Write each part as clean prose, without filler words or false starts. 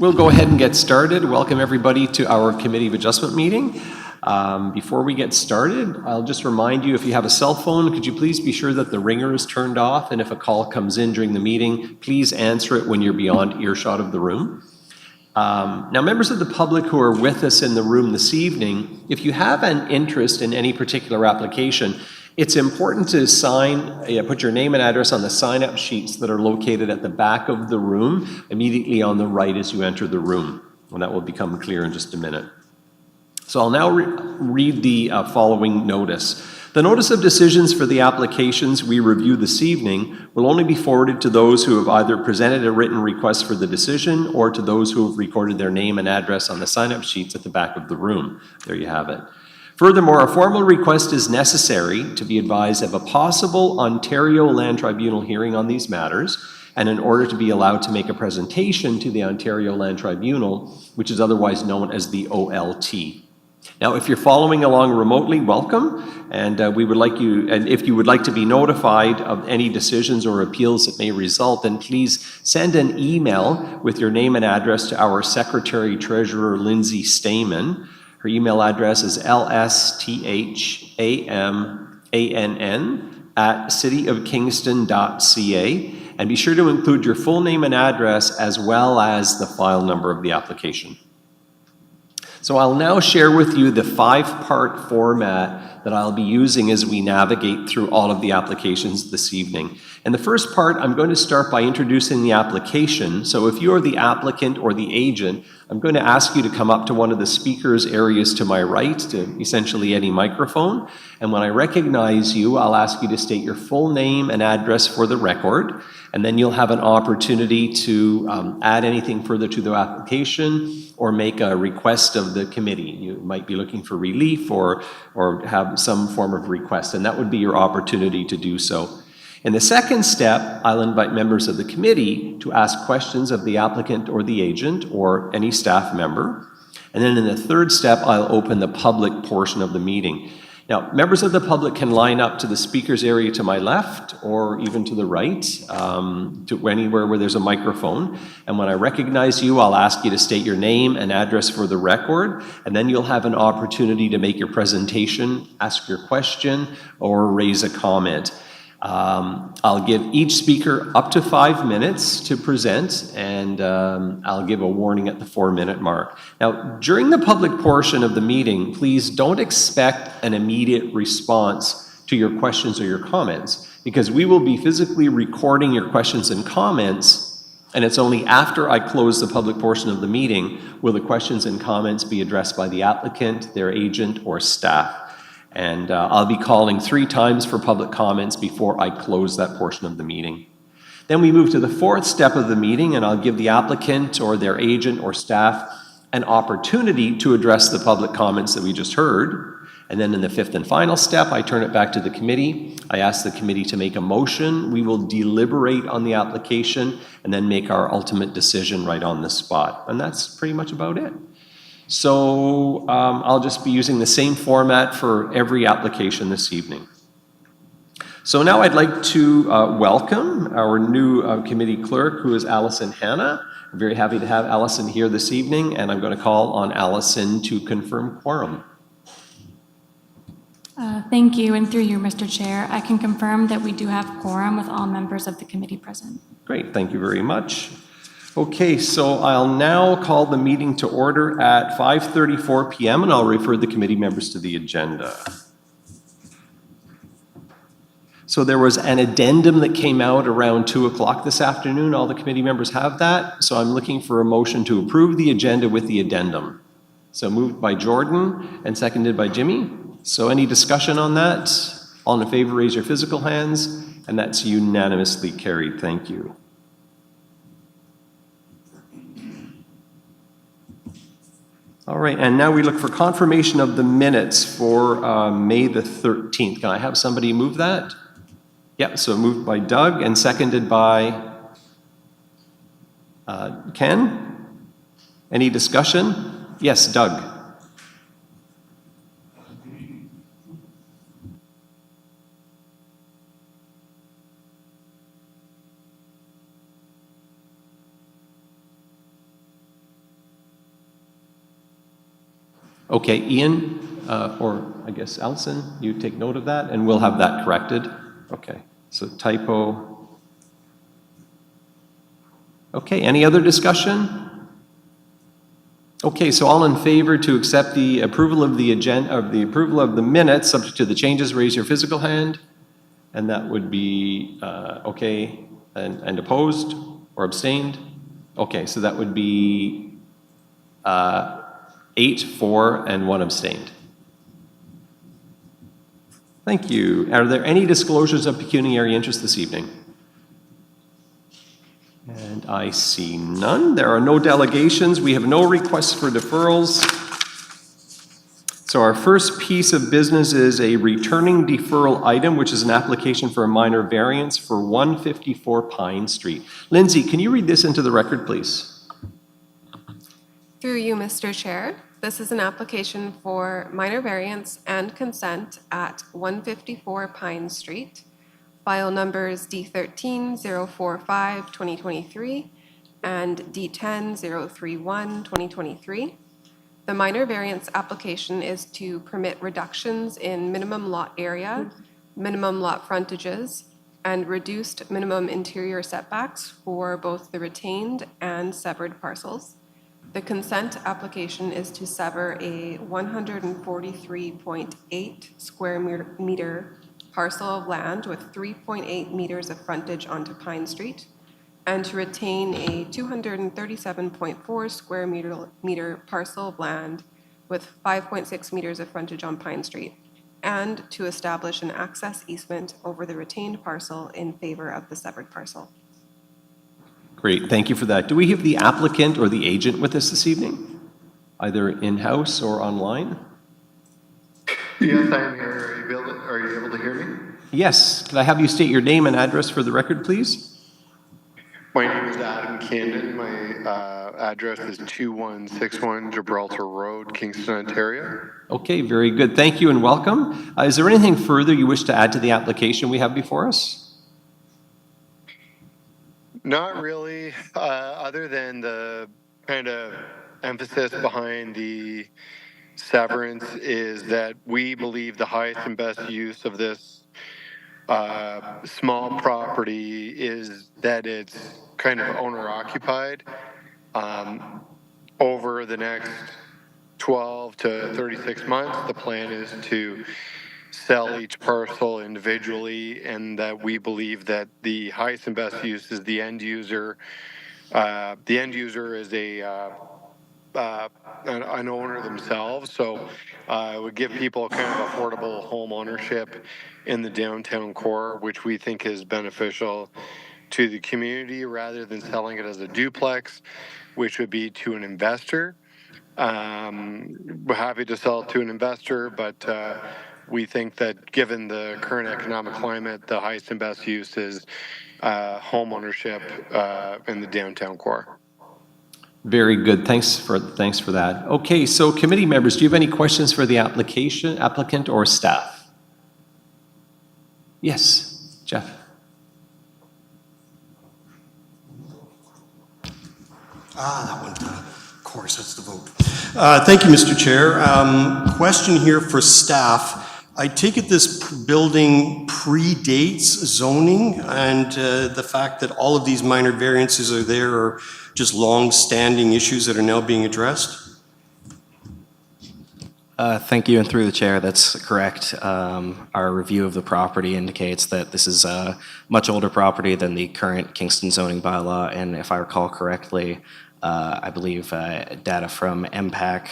We'll go ahead and get started. Welcome everybody to our Committee of Adjustment meeting. Before we get started, I'll just remind you, if you have a cell phone, could you please be sure that the ringer is turned off, and if a call comes in during the meeting, please answer it when you're beyond earshot of the room. Now, members of the public who are with us in the room this evening, if you have an interest in any particular application, it's important to put your name and address on the sign-up sheets that are located at the back of the room, immediately on the right as you enter the room. And that will become clear in just a minute. So I'll now read the following notice. The notice of decisions for the applications we review this evening will only be forwarded to those who have either presented a written request for the decision or to those who have recorded their name and address on the sign-up sheets at the back of the room. There you have it. Furthermore, a formal request is necessary to be advised of a possible Ontario Land Tribunal hearing on these matters, and in order to be allowed to make a presentation to the Ontario Land Tribunal, which is otherwise known as the OLT. Now, if you're following along remotely, welcome, and if you would like to be notified of any decisions or appeals that may result, then please send an email with your name and address to our Secretary Treasurer, Lindsay Stamen. Her email address is lsthamann@cityofkingston.ca, and be sure to include your full name and address as well as the file number of the application. So I'll now share with you the 5-part format that I'll be using as we navigate through all of the applications this evening. In the first part, I'm going to start by introducing the application. So if you're the applicant or the agent, I'm going to ask you to come up to one of the speakers areas to my right, to essentially any microphone. And when I recognize you, I'll ask you to state your full name and address for the record. And then you'll have an opportunity to add anything further to the application or make a request of the committee. You might be looking for relief or have some form of request, and that would be your opportunity to do so. In the second step, I'll invite members of the committee to ask questions of the applicant or the agent or any staff member. And then in the third step, I'll open the public portion of the meeting. Now, members of the public can line up to the speaker's area to my left or even to the right, to anywhere where there's a microphone. And when I recognize you, I'll ask you to state your name and address for the record, and then you'll have an opportunity to make your presentation, ask your question, or raise a comment. I'll give each speaker up to 5 minutes to present, and I'll give a warning at the 4-minute mark. Now, during the public portion of the meeting, please don't expect an immediate response to your questions or your comments, because we will be physically recording your questions and comments, and it's only after I close the public portion of the meeting will the questions and comments be addressed by the applicant, their agent, or staff. And I'll be calling 3 times for public comments before I close that portion of the meeting. Then we move to the 4th step of the meeting, and I'll give the applicant or their agent or staff an opportunity to address the public comments that we just heard. And then in the 5th and final step, I turn it back to the committee. I ask the committee to make a motion. We will deliberate on the application and then make our ultimate decision right on the spot. And that's pretty much about it. So I'll just be using the same format for every application this evening. So now I'd like to welcome our new committee clerk, who is Allison Hanna. I'm very happy to have Allison here this evening, and I'm going to call on Allison to confirm quorum. Thank you, and through you, Mr. Chair, I can confirm that we do have quorum with all members of the committee present. Great, thank you very much. Okay, so I'll now call the meeting to order at 5:34 p.m. and I'll refer the committee members to the agenda. So there was an addendum that came out around 2 o'clock this afternoon. All the committee members have that. So I'm looking for a motion to approve the agenda with the addendum. So moved by Jordan and seconded by Jimmy. So any discussion on that? All in favor, raise your physical hands. And that's unanimously carried. Thank you. All right, and now we look for confirmation of the minutes for May the 13th. Can I have somebody move that? Yep, so moved by Doug and seconded by Ken. Any discussion? Yes, Doug. Okay, Ian, or I guess Allison, you take note of that, and we'll have that corrected. Okay, so typo. Okay, any other discussion? Okay, so all in favor to accept the approval of the agenda, of the approval of the minutes, subject to the changes, raise your physical hand. And that would be, okay, and opposed or abstained? Okay, so that would be 8, 4, and 1 abstained. Thank you. Are there any disclosures of pecuniary interest this evening? And I see none. There are no delegations. We have no requests for deferrals. So our first piece of business is a returning deferral item, which is an application for a minor variance for 154 Pine Street. Lindsay, can you read this into the record, please? Through you, Mr. Chair, this is an application for minor variance and consent at 154 Pine Street, file numbers D13-045-2023 and D10-031-2023. The minor variance application is to permit reductions in minimum lot area, minimum lot frontages, and reduced minimum interior setbacks for both the retained and severed parcels. The consent application is to sever a 143.8 square meter parcel of land with 3.8 meters of frontage onto Pine Street, and to retain a 237.4 square meter parcel of land with 5.6 meters of frontage on Pine Street, and to establish an access easement over the retained parcel in favor of the severed parcel. Great, thank you for that. Do we have the applicant or the agent with us this evening? Either in-house or online? Yes, I am here. Are you able to hear me? Yes. Could I have you state your name and address for the record, please? My name is Adam Camden. My address is 2161 Gibraltar Road, Kingston, Ontario. Okay, very good. Thank you and welcome. Is there anything further you wish to add to the application we have before us? Not really, other than the kind of emphasis behind the severance is that we believe the highest and best use of this small property is that it's kind of owner occupied. Over the next 12 to 36 months, the plan is to sell each parcel individually, and that we believe that the highest and best use is the end user. The end user is an owner themselves, so it would give people kind of affordable home ownership in the downtown core, which we think is beneficial to the community rather than selling it as a duplex, which would be to an investor. We're happy to sell it to an investor, but we think that given the current economic climate, the highest and best use is home ownership in the downtown core. Very good. Thanks for that. Okay, so committee members, do you have any questions for the applicant or staff? Yes, Jeff. That one, of course, that's the vote. Thank you, Mr. Chair. Question here for staff. I take it this building predates zoning, and the fact that all of these minor variances are there are just long-standing issues that are now being addressed? Thank you, and through the chair, that's correct. Our review of the property indicates that this is a much older property than the current Kingston zoning bylaw, and if I recall correctly, I believe data from MPAC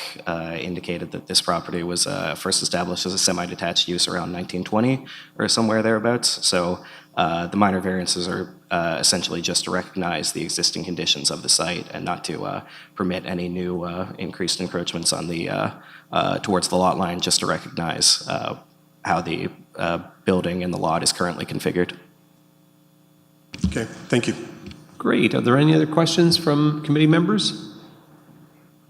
indicated that this property was first established as a semi-detached use around 1920 or somewhere thereabouts. So the minor variances are essentially just to recognize the existing conditions of the site and not to permit any new increased encroachments on the towards the lot line, just to recognize how the building and the lot is currently configured. Okay, thank you. Great. Are there any other questions from committee members?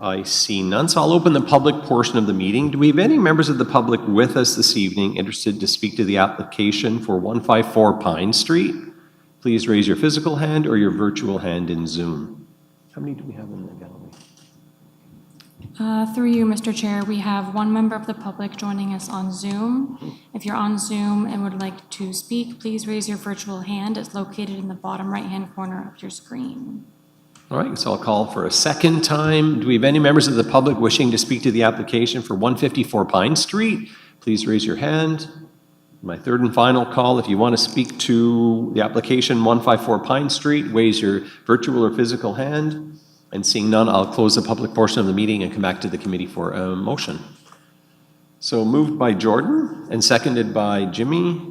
I see none, so I'll open the public portion of the meeting. Do we have any members of the public with us this evening interested to speak to the application for 154 Pine Street? Please raise your physical hand or your virtual hand in Zoom. How many do we have in the gallery? Through you, Mr. Chair, we have one member of the public joining us on Zoom. If you're on Zoom and would like to speak, please raise your virtual hand. It's located in the bottom right-hand corner of your screen. All right, so I'll call for a second time. Do we have any members of the public wishing to speak to the application for 154 Pine Street? Please raise your hand. My third and final call, if you want to speak to the application 154 Pine Street, raise your virtual or physical hand. And seeing none, I'll close the public portion of the meeting and come back to the committee for a motion. So moved by Jordan and seconded by Jimmy.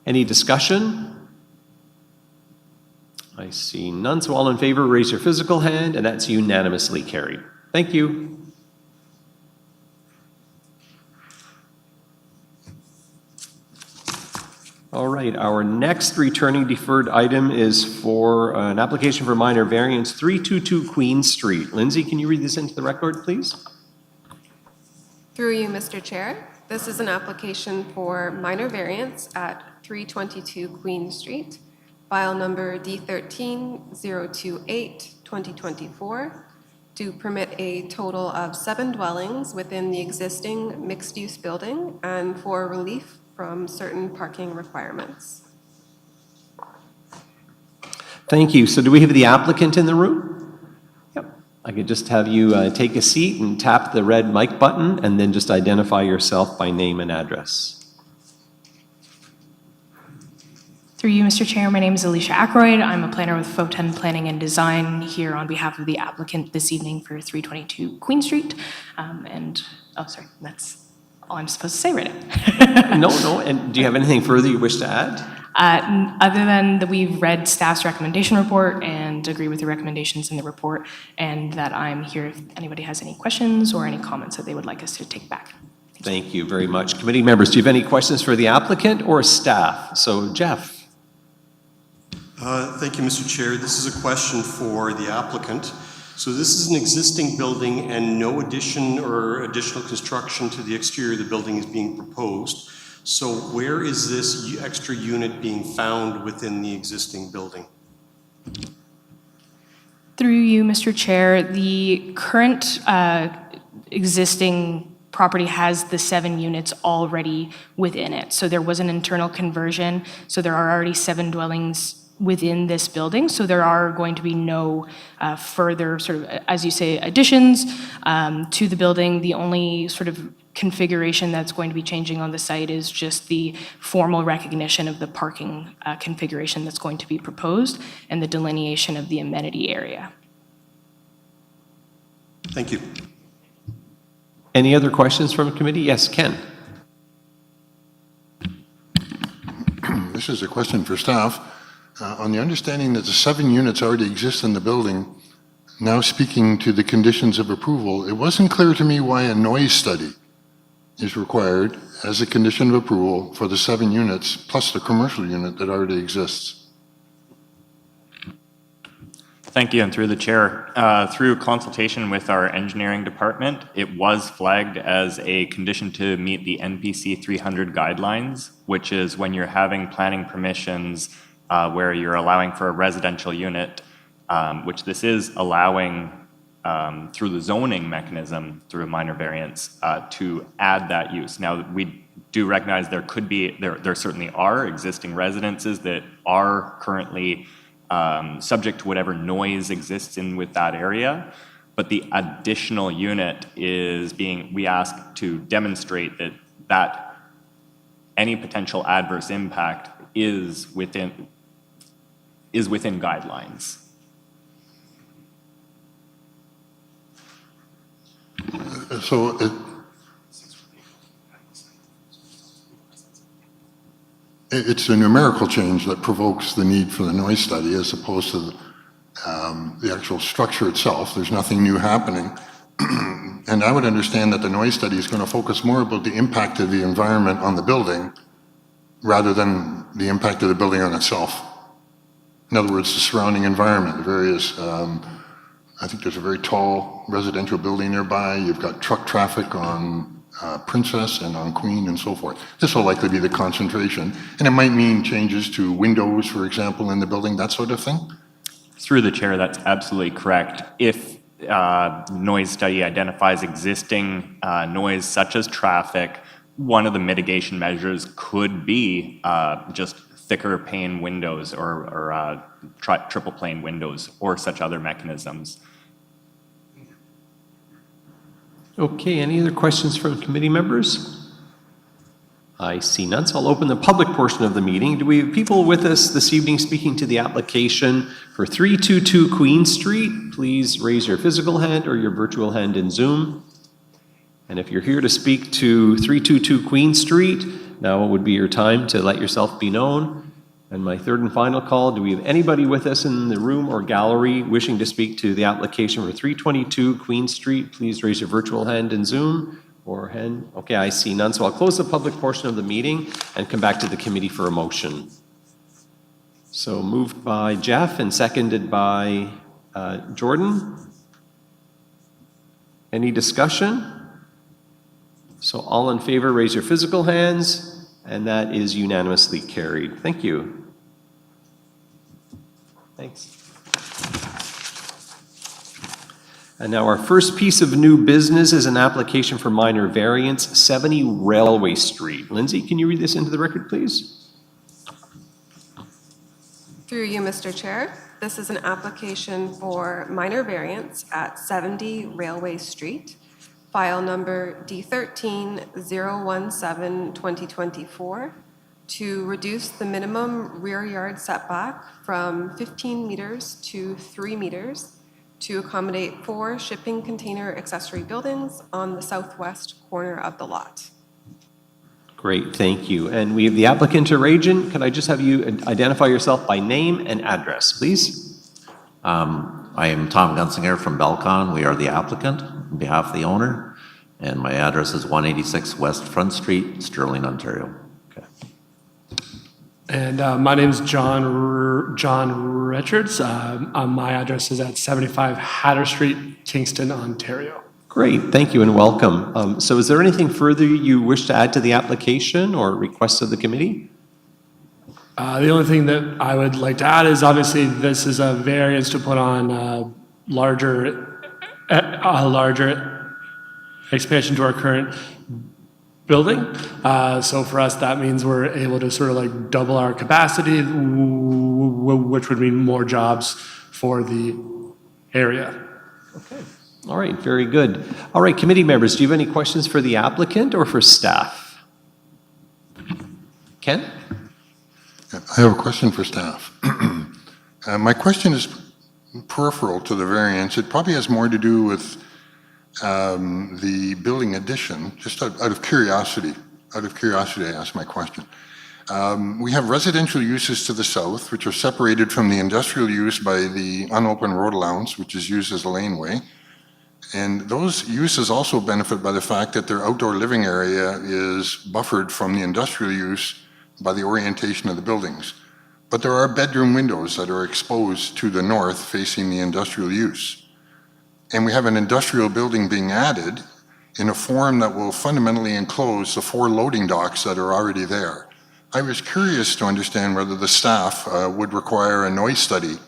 Any discussion? I see none, so all in favor, raise your physical hand, and that's unanimously carried. Thank you. All right, our next returning deferred item is for an application for minor variance 322 Queen Street. Lindsay, can you read this into the record, please? Through you, Mr. Chair, this is an application for minor variance at 322 Queen Street, file number D13028-2024, to permit a total of 7 dwellings within the existing mixed-use building and for relief from certain parking requirements. Thank you. So do we have the applicant in the room? Yep. I could just have you take a seat and tap the red mic button and then just identify yourself by name and address. Through you, Mr. Chair, my name is Alicia Ackroyd. I'm a planner with Photon Planning and Design here on behalf of the applicant this evening for 322 Queen Street. Oh, sorry, that's all I'm supposed to say right now. No, and do you have anything further you wish to add? Other than that we've read staff's recommendation report and agree with the recommendations in the report, and that I'm here if anybody has any questions or any comments that they would like us to take back. Thank you very much. Committee members, do you have any questions for the applicant or staff? So, Jeff. Thank you, Mr. Chair. This is a question for the applicant. So this is an existing building and no addition or additional construction to the exterior of the building is being proposed. So where is this extra unit being found within the existing building? Through you, Mr. Chair, the current existing property has the 7 units already within it. So there was an internal conversion, so there are already 7 dwellings within this building, so there are going to be no further sort of, as you say, additions to the building. The only sort of configuration that's going to be changing on the site is just the formal recognition of the parking configuration that's going to be proposed and the delineation of the amenity area. Thank you. Any other questions from the committee? Yes, Ken. This is a question for staff. On the understanding that the 7 units already exist in the building, now speaking to the conditions of approval, it wasn't clear to me why a noise study is required as a condition of approval for the 7 units plus the commercial unit that already exists. Thank you, and through the chair, through consultation with our engineering department, it was flagged as a condition to meet the NPC 300 guidelines, which is when you're having planning permissions where you're allowing for a residential unit, which this is allowing through the zoning mechanism, through a minor variance, to add that use. Now, we do recognize there could be, there certainly are existing residences that are currently subject to whatever noise exists in with that area, but the additional unit is being, we ask to demonstrate that any potential adverse impact is within guidelines. So it's the numerical change that provokes the need for the noise study as opposed to the actual structure itself. There's nothing new happening. And I would understand that the noise study is going to focus more about the impact of the environment on the building rather than the impact of the building on itself. In other words, the surrounding environment, the various, I think there's a very tall residential building nearby. You've got truck traffic on Princess and on Queen and so forth. This will likely be the concentration. And it might mean changes to windows, for example, in the building, that sort of thing. Through the chair, that's absolutely correct. If noise study identifies existing noise such as traffic, one of the mitigation measures could be just thicker pane windows or triple pane windows or such other mechanisms. Okay, any other questions from committee members? I see none, so I'll open the public portion of the meeting. Do we have people with us this evening speaking to the application for 322 Queen Street? Please raise your physical hand or your virtual hand in Zoom. And if you're here to speak to 322 Queen Street, now would be your time to let yourself be known. And my third and final call, do we have anybody with us in the room or gallery wishing to speak to the application for 322 Queen Street? Please raise your virtual hand in Zoom or hand. Okay, I see none. So I'll close the public portion of the meeting and come back to the committee for a motion. So moved by Jeff and seconded by Jordan. Any discussion? So all in favor, raise your physical hands, and that is unanimously carried. Thank you. Thanks. And now our first piece of new business is an application for minor variance, 70 Railway Street. Lindsay, can you read this into the record, please? Through you, Mr. Chair, this is an application for minor variance at 70 Railway Street, file number D13-017-2024, to reduce the minimum rear yard setback from 15 meters to 3 meters to accommodate 4 shipping container accessory buildings on the southwest corner of the lot. Great, thank you. And we have the applicant or agent. Could I just have you identify yourself by name and address, please? I am Tom Gunsinger from Belcon. We are the applicant on behalf of the owner, and my address is 186 West Front Street, Sterling, Ontario. Okay. And my name is John Richards. My address is at 75 Hatter Street, Kingston, Ontario. Great, thank you and welcome. So is there anything further you wish to add to the application or requests of the committee? The only thing that I would like to add is obviously this is a variance to put on a larger expansion to our current building. So for us, that means we're able to sort of like double our capacity, which would mean more jobs for the area. Okay. All right, very good. All right, committee members, do you have any questions for the applicant or for staff? Ken? I have a question for staff. My question is peripheral to the variance. It probably has more to do with the building addition. Just out of curiosity, I asked my question. We have residential uses to the south, which are separated from the industrial use by the unopened road allowance, which is used as a laneway. And those uses also benefit by the fact that their outdoor living area is buffered from the industrial use by the orientation of the buildings. But there are bedroom windows that are exposed to the north facing the industrial use. And we have an industrial building being added in a form that will fundamentally enclose the 4 loading docks that are already there. I was curious to understand whether the staff would require a noise study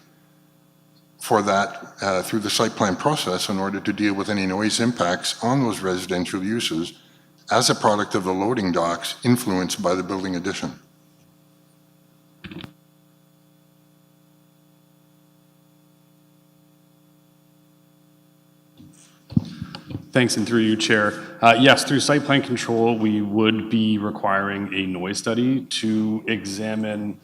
for that through the site plan process in order to deal with any noise impacts on those residential uses as a product of the loading docks influenced by the building addition. Thanks, and through you, Chair. Yes, through site plan control, we would be requiring a noise study to examine,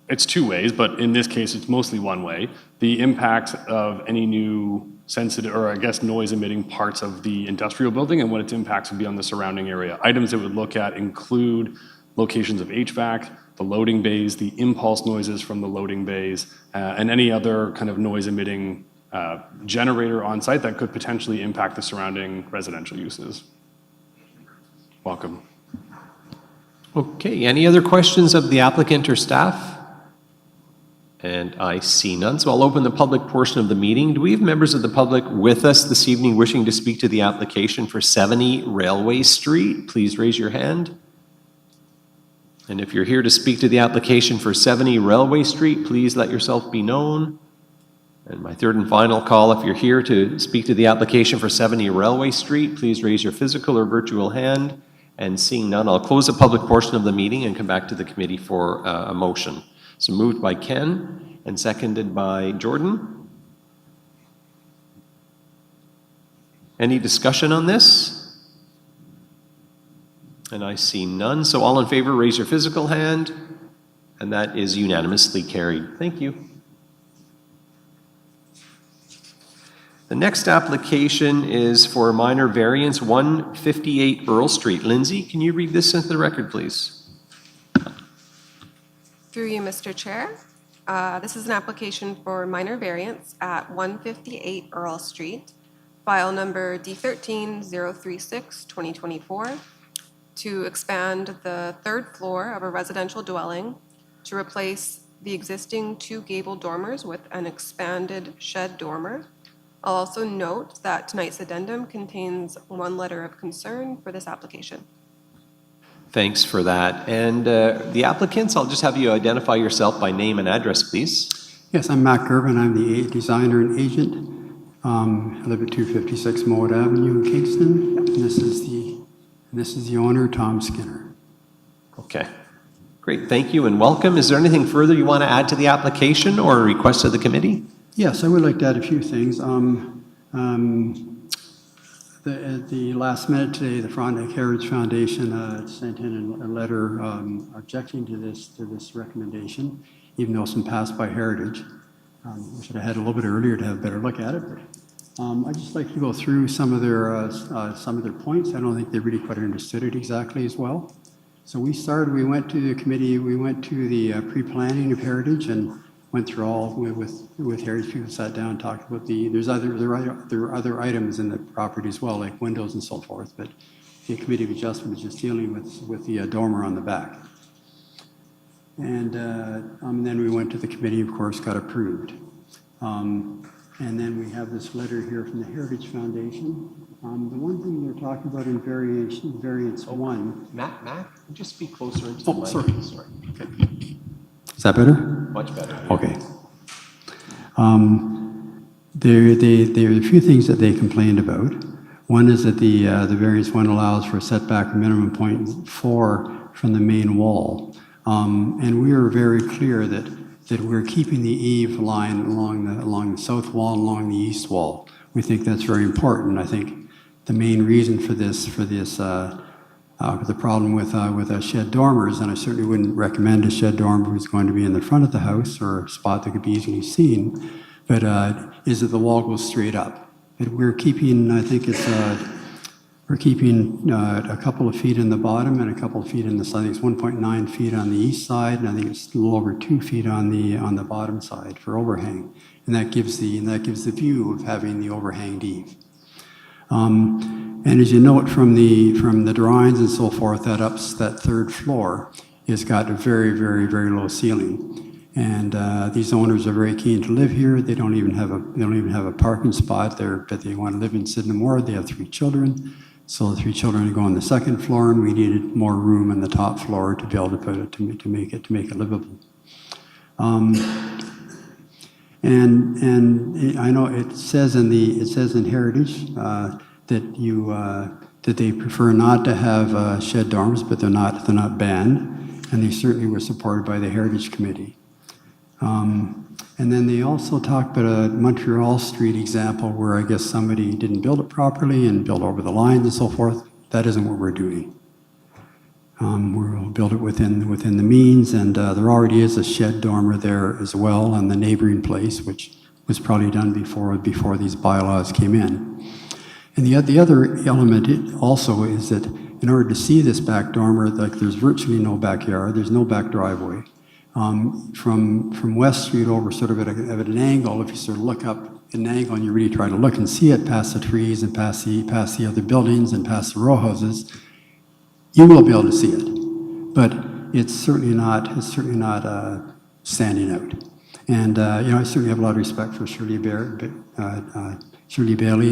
it's 2 ways, but in this case, it's mostly 1 way, the impact of any new sensitive, or I guess noise-emitting parts of the industrial building and what its impacts would be on the surrounding area. Items that would look at include locations of HVAC, the loading bays, the impulse noises from the loading bays, and any other kind of noise-emitting generator on site that could potentially impact the surrounding residential uses. Welcome. Okay, any other questions of the applicant or staff? And I see none, so I'll open the public portion of the meeting. Do we have members of the public with us this evening wishing to speak to the application for 70 Railway Street? Please raise your hand. And if you're here to speak to the application for 70 Railway Street, please let yourself be known. And my third and final call, if you're here to speak to the application for 70 Railway Street, please raise your physical or virtual hand. And seeing none, I'll close the public portion of the meeting and come back to the committee for a motion. So moved by Ken and seconded by Jordan. Any discussion on this? And I see none. So all in favor, raise your physical hand. And that is unanimously carried. Thank you. The next application is for minor variance 158 Earl Street. Lindsay, can you read this into the record, please? Through you, Mr. Chair. This is an application for minor variance at 158 Earl Street, file number D13036-2024, to expand the third floor of a residential dwelling to replace the existing 2 gable dormers with an expanded shed dormer. I'll also note that tonight's addendum contains 1 letter of concern for this application. Thanks for that. And the applicants, I'll just have you identify yourself by name and address, please. Yes, I'm Matt Gervin. I'm the designer and agent. I live at 256 Mowat Avenue in Kingston. And this is the owner, Tom Skinner. Okay. Great. Thank you and welcome. Is there anything further you want to add to the application or a request of the committee? Yes, I would like to add a few things. At the last minute today, the Frontenac Heritage Foundation sent in a letter objecting to this recommendation, even though it's been passed by Heritage. We should have had a little bit earlier to have a better look at it. But I'd just like to go through some of their points. I don't think they really quite understood it exactly as well. So we went to the committee, we went to the pre-planning of Heritage and went through all with Heritage people, sat down, talked about there are other items in the property as well, like windows and so forth, but the Committee of Adjustment is just dealing with the dormer on the back. And then we went to the committee, of course, got approved. And then we have this letter here from the Heritage Foundation. The one thing they're talking about in variance 1. Matt, could you speak closer into the mic? Sorry. Okay. Is that better? Much better. Okay. There are a few things that they complained about. One is that the variance 1 allows for a setback minimum 0.4 from the main wall. And we are very clear that we're keeping the eave line along the south wall and along the east wall. We think that's very important. I think the main reason for the problem with shed dormers, and I certainly wouldn't recommend a shed dormer who's going to be in the front of the house or a spot that could be easily seen, but is that the wall goes straight up. But we're keeping, I think we're keeping a couple of feet in the bottom and a couple of feet in the side. I think it's 1.9 feet on the east side, and I think it's a little over 2 feet on the bottom side for overhang, and that gives the view of having the overhanged eave. And as you note from the drawings and so forth, that third floor has got a very, very, very low ceiling. And these owners are very keen to live here. They don't even have a parking spot there, but they want to live in Sydenham. They have 3 children, so the 3 children go on the second floor, and we needed more room on the top floor to be able to put it to make it livable. And I know it says in Heritage that they prefer not to have shed dormers, but they're not banned, and they certainly were supported by the Heritage Committee. And then they also talked about a Montreal Street example where I guess somebody didn't build it properly and built over the lines and so forth. That isn't what we're doing. We'll build it within the means, and there already is a shed dormer there as well on the neighboring place, which was probably done before these bylaws came in. And the other element also is that in order to see this back dormer, like there's virtually no backyard, there's no back driveway. From West Street over sort of at an angle, if you sort of look up at an angle and you really try to look and see it past the trees and past the other buildings and past the row houses, you will be able to see it. But it's certainly not standing out. And I certainly have a lot of respect for Shirley Bailey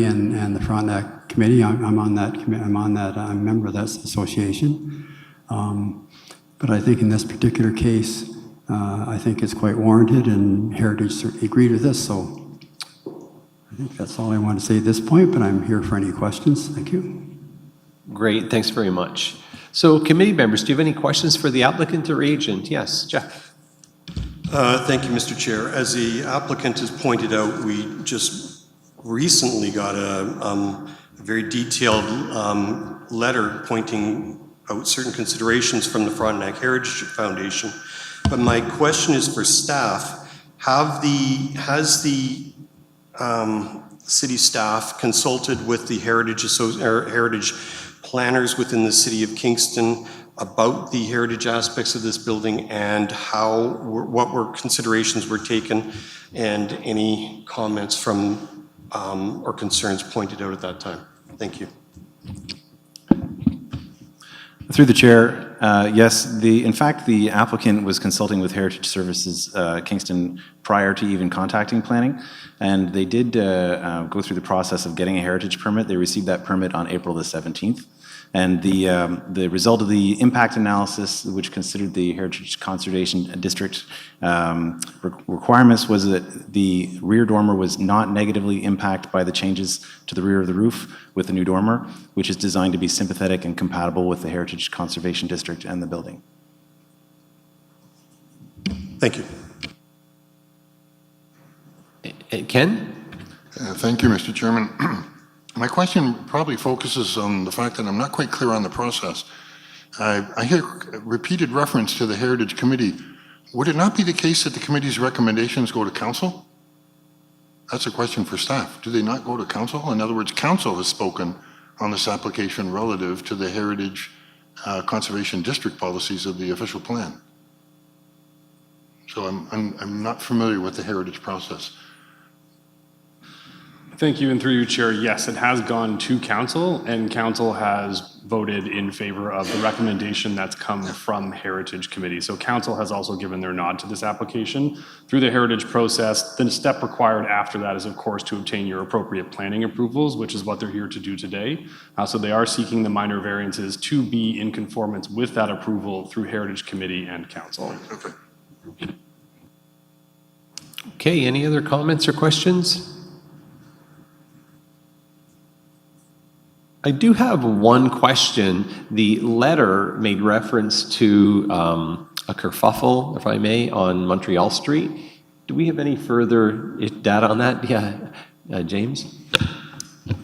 and the Frontenac Committee. I'm on that. I'm a member of that association. But I think in this particular case, I think it's quite warranted, and Heritage certainly agreed with this. So think that's all I want to say at this point, but I'm here for any questions. Thank you. Great, thanks very much. So committee members, do you have any questions for the applicant or agent? Yes, Jeff. Thank you, Mr. Chair. As the applicant has pointed out, we just recently got a very detailed letter pointing out certain considerations from the Frontenac Heritage Foundation. But my question is for staff. Has the city staff consulted with the heritage planners within the city of Kingston about the heritage aspects of this building and what considerations were taken, and any comments from or concerns pointed out at that time? Thank you. Through the chair, yes, in fact, the applicant was consulting with Heritage Services Kingston prior to even contacting planning, and they did go through the process of getting a heritage permit. They received that permit on April the 17th. And the result of the impact analysis, which considered the Heritage Conservation District requirements, was that the rear dormer was not negatively impacted by the changes to the rear of the roof with the new dormer, which is designed to be sympathetic and compatible with the Heritage Conservation District and the building. Thank you. Ken? Thank you, Mr. Chairman. My question probably focuses on the fact that I'm not quite clear on the process. I hear repeated reference to the Heritage Committee. Would it not be the case that the committee's recommendations go to council? That's a question for staff. Do they not go to council? In other words, council has spoken on this application relative to the Heritage Conservation District policies of the official plan. So I'm not familiar with the heritage process. Thank you, and through you, Chair, yes, it has gone to council, and council has voted in favor of the recommendation that's come from Heritage Committee. So council has also given their nod to this application. Through the heritage process, the step required after that is, of course, to obtain your appropriate planning approvals, which is what they're here to do today. So they are seeking the minor variances to be in conformance with that approval through Heritage Committee and council. Okay. Okay, any other comments or questions? I do have one question. The letter made reference to a kerfuffle, if I may, on Montreal Street. Do we have any further data on that? Yeah, James?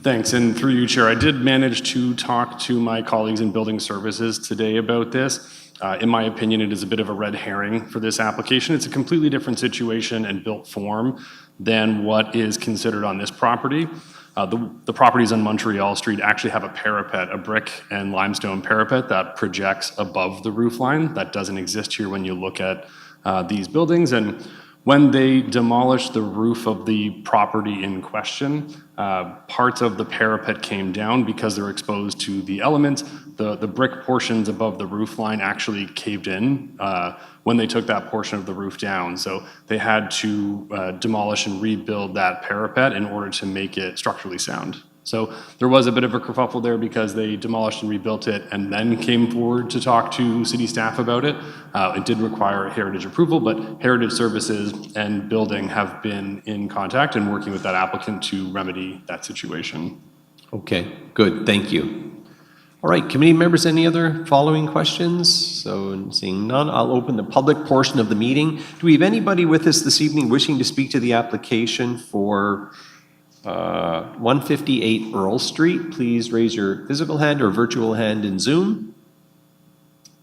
Thanks, and through you, Chair, I did manage to talk to my colleagues in Building Services today about this. In my opinion, it is a bit of a red herring for this application. It's a completely different situation and built form than what is considered on this property. The properties on Montreal Street actually have a parapet, a brick and limestone parapet that projects above the roof line. That doesn't exist here when you look at these buildings. And when they demolished the roof of the property in question, parts of the parapet came down because they're exposed to the elements. The brick portions above the roof line actually caved in when they took that portion of the roof down. So they had to demolish and rebuild that parapet in order to make it structurally sound. So there was a bit of a kerfuffle there because they demolished and rebuilt it and then came forward to talk to city staff about it. It did require heritage approval, but Heritage Services and Building have been in contact and working with that applicant to remedy that situation. Okay, good, thank you. All right, committee members, any other following questions? So seeing none, I'll open the public portion of the meeting. Do we have anybody with us this evening wishing to speak to the application for 158 Earl Street? Please raise your physical hand or virtual hand in Zoom.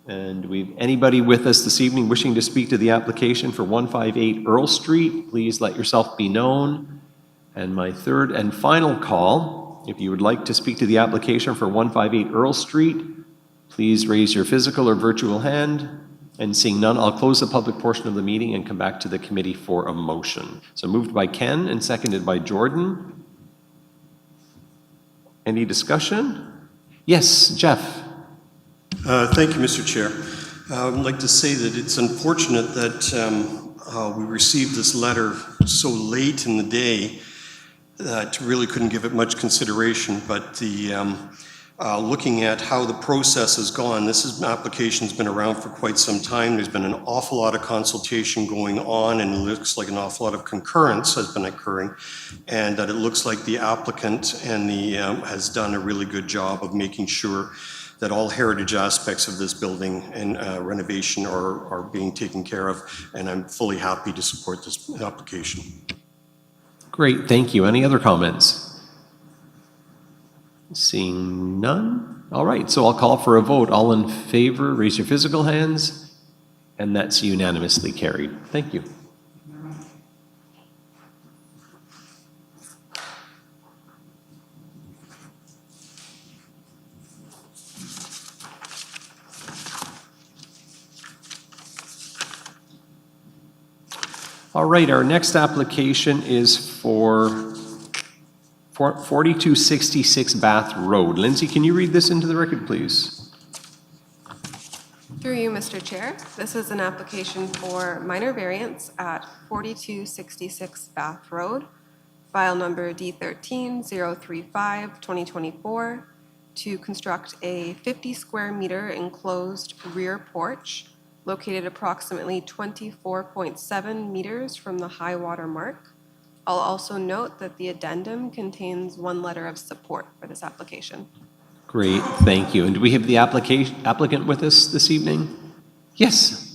And do we have anybody with us this evening wishing to speak to the application for 158 Earl Street? Please let yourself be known. And my third and final call, if you would like to speak to the application for 158 Earl Street, please raise your physical or virtual hand. And seeing none, I'll close the public portion of the meeting and come back to the committee for a motion. So moved by Ken and seconded by Jordan. Any discussion? Yes, Jeff. Thank you, Mr. Chair. I would like to say that it's unfortunate that we received this letter so late in the day that really couldn't give it much consideration, but looking at how the process has gone, application's been around for quite some time. There's been an awful lot of consultation going on, and it looks like an awful lot of concurrence has been occurring, and that it looks like the applicant and has done a really good job of making sure that all heritage aspects of this building and renovation are being taken care of, and I'm fully happy to support this application. Great, thank you. Any other comments? Seeing none? All right, so I'll call for a vote. All in favor, raise your physical hands, and that's unanimously carried. Thank you. All right, our next application is for 4266 Bath Road. Lindsay, can you read this into the record, please? Through you, Mr. Chair, this is an application for minor variance at 4266 Bath Road, file number D13-035-2024, to construct a 50 square meter enclosed rear porch located approximately 24.7 meters from the high water mark. I'll also note that the addendum contains one letter of support for this application. Great, thank you. And do we have the applicant with us this evening? Yes.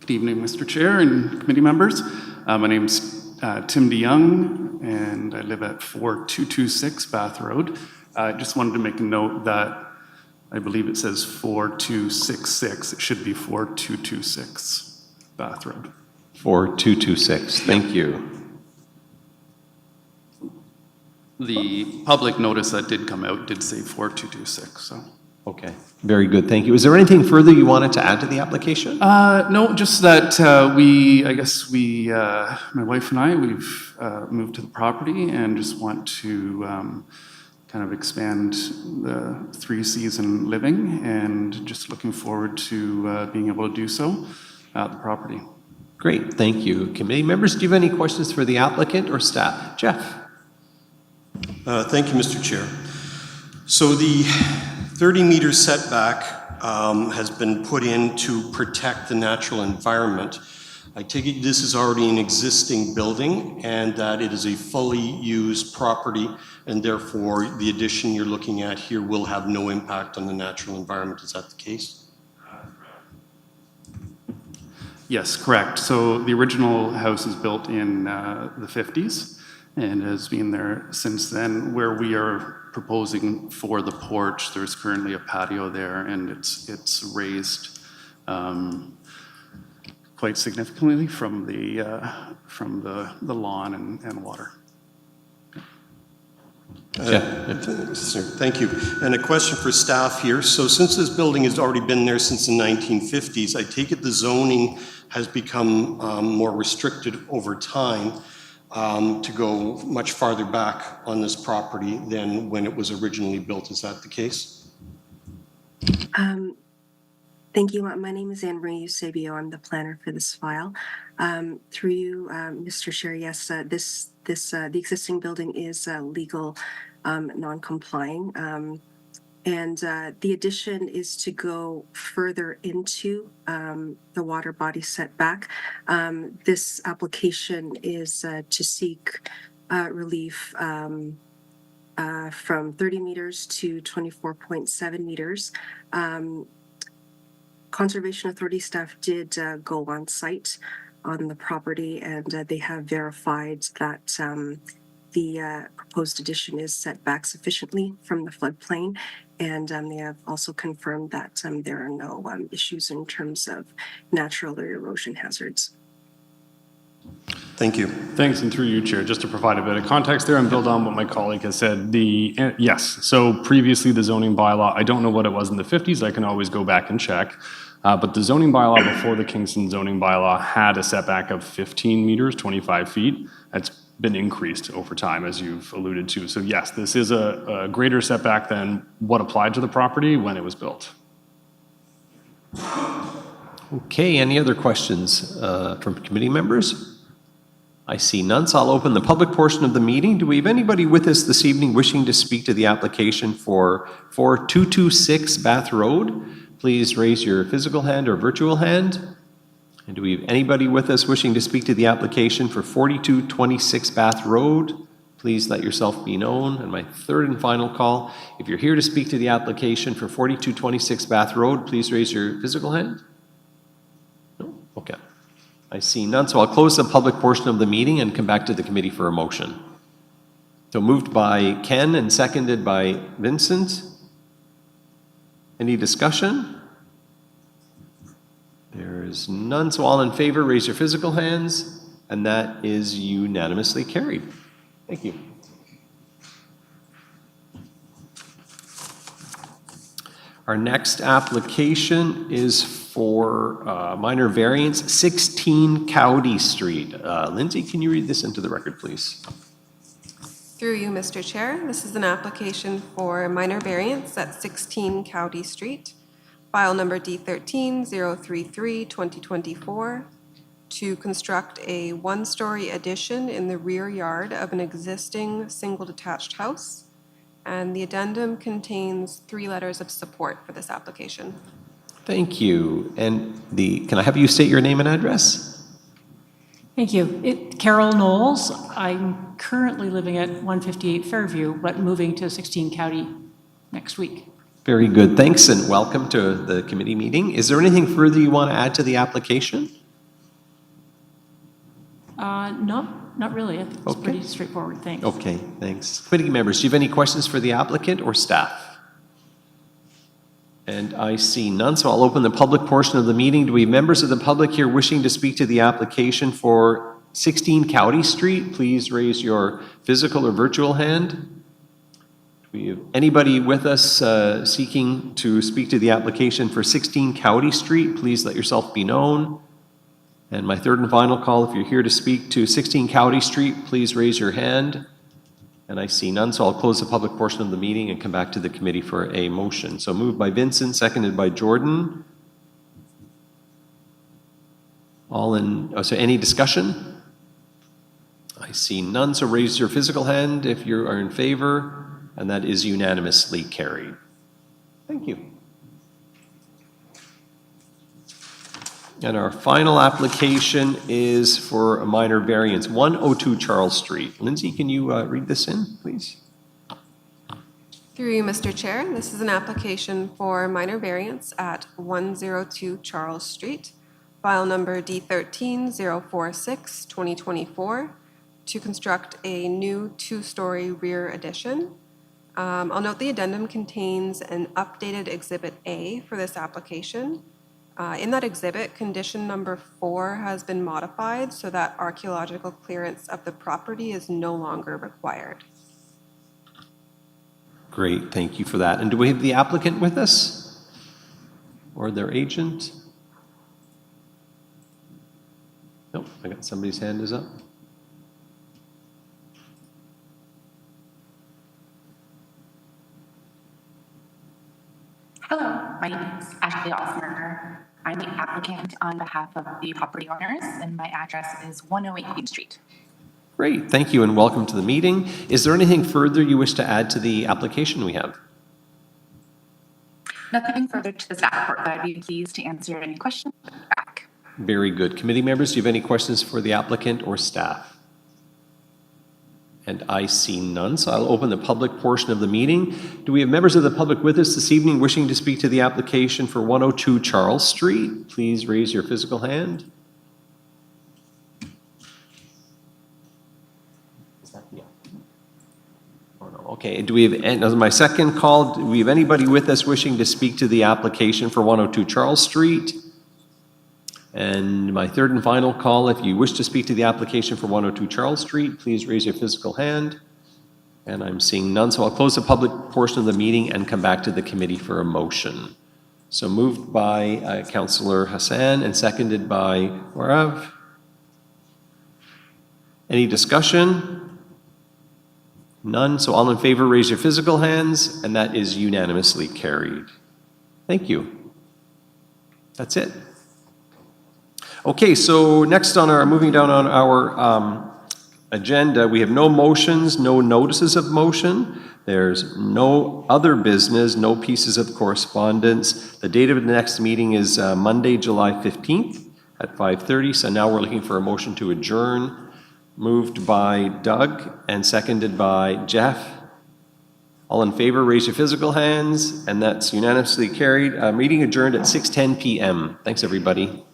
Good evening, Mr. Chair and committee members. My name's Tim DeYoung, and I live at 4226 Bath Road. I just wanted to make a note that I believe it says 4266. It should be 4226 Bath Road. 4226, thank you. The public notice that did come out did say 4226, so. Okay, very good, thank you. Is there anything further you wanted to add to the application? No, just that my wife and I, we've moved to the property and just want to kind of expand the 3-season living, and just looking forward to being able to do so at the property. Great, thank you. Committee members, do you have any questions for the applicant or staff? Jeff? Thank you, Mr. Chair. So the 30-meter setback has been put in to protect the natural environment. I take it this is already an existing building and that it is a fully used property, and therefore the addition you're looking at here will have no impact on the natural environment. Is that the case? Yes, correct. So the original house is built in the 50s and has been there since then. Where we are proposing for the porch, there's currently a patio there, and it's raised quite significantly from the lawn and water. Thank you. And a question for staff here. So since this building has already been there since the 1950s, I take it the zoning has become more restricted over time to go much farther back on this property than when it was originally built. Is that the case? Thank you. My name is Anne-Marie Eusebio. I'm the planner for this file. Through you, Mr. Chair, yes, the existing building is legal non-complying, and the addition is to go further into the water body setback. This application is to seek relief from 30 meters to 24.7 meters. Conservation Authority staff did go on site on the property, and they have verified that the proposed addition is set back sufficiently from the floodplain, and they have also confirmed that there are no issues in terms of natural or erosion hazards. Thank you. Thanks, and through you, Chair, just to provide a bit of context there and build on what my colleague has said. Yes, so previously the zoning bylaw, I don't know what it was in the 50s, I can always go back and check, but the zoning bylaw before the Kingston zoning bylaw had a setback of 15 meters, 25 feet. That's been increased over time, as you've alluded to. So yes, this is a greater setback than what applied to the property when it was built. Okay, any other questions from committee members? I see none, so I'll open the public portion of the meeting. Do we have anybody with us this evening wishing to speak to the application for 4226 Bath Road? Please raise your physical hand or virtual hand. And do we have anybody with us wishing to speak to the application for 4226 Bath Road? Please let yourself be known. And my third and final call, if you're here to speak to the application for 4226 Bath Road, please raise your physical hand. No? Okay. I see none, so I'll close the public portion of the meeting and come back to the committee for a motion. So moved by Ken and seconded by Vincent. Any discussion? There is none, so all in favor, raise your physical hands, and that is unanimously carried. Thank you. Our next application is for minor variance, 16 Cowdy Street. Lindsay, can you read this into the record, please? Through you, Mr. Chair, this is an application for minor variance at 16 Cowdy Street, file number D13-033-2024, to construct a one-story addition in the rear yard of an existing single-detached house. And the addendum contains 3 letters of support for this application. Thank you. And can I have you state your name and address? Thank you. Carol Knowles. I'm currently living at 158 Fairview, but moving to 16 Cowdy next week. Very good. Thanks and welcome to the committee meeting. Is there anything further you want to add to the application? Not really. I think it's Okay. pretty straightforward. Thanks. Okay, thanks. Committee members, do you have any questions for the applicant or staff? And I see none, so I'll open the public portion of the meeting. Do we have members of the public here wishing to speak to the application for 16 Cowdy Street? Please raise your physical or virtual hand. Do we have anybody with us seeking to speak to the application for 16 Cowdy Street? Please let yourself be known. And my third and final call, if you're here to speak to 16 Cowdy Street, please raise your hand. And I see none, so I'll close the public portion of the meeting and come back to the committee for a motion. So moved by Vincent, seconded by Jordan. So any discussion? I see none, so raise your physical hand if you are in favor, and that is unanimously carried. Thank you. And our final application is for a minor variance, 102 Charles Street. Lindsay, can you read this in, please? Through you, Mr. Chair, this is an application for minor variance at 102 Charles Street, file number D13-046-2024, to construct a new 2-story rear addition. I'll note the addendum contains an updated Exhibit A for this application. In that exhibit, condition number 4 has been modified so that archaeological clearance of the property is no longer required. Great, thank you for that. And do we have the applicant with us? Or their agent? Nope, I got somebody's hand is up. Hello, my name is Ashley Osmer. I'm the applicant on behalf of the property owners, and my address is 108 Queen Street. Great, thank you and welcome to the meeting. Is there anything further you wish to add to the application we have? Nothing further to the staff report, but I'd be pleased to answer any questions back. Very good. Committee members, do you have any questions for the applicant or staff? And I see none, so I'll open the public portion of the meeting. Do we have members of the public with us this evening wishing to speak to the application for 102 Charles Street? Please raise your physical hand. Is that yeah? Oh, no. Okay, do we have, and as my second call, do we have anybody with us wishing to speak to the application for 102 Charles Street? And my third and final call, if you wish to speak to the application for 102 Charles Street, please raise your physical hand. And I'm seeing none, so I'll close the public portion of the meeting and come back to the committee for a motion. So moved by Councillor Hassan and seconded by Warav. Any discussion? None. So all in favor, raise your physical hands, and that is unanimously carried. Thank you. That's it. Okay, so next on our, moving down on our agenda, we have no motions, no notices of motion. There's no other business, no pieces of correspondence. The date of the next meeting is Monday, July 15th at 5:30. So now we're looking for a motion to adjourn. Moved by Doug and seconded by Jeff. All in favor, raise your physical hands, and that's unanimously carried. Meeting adjourned at 6:10 p.m. Thanks, everybody.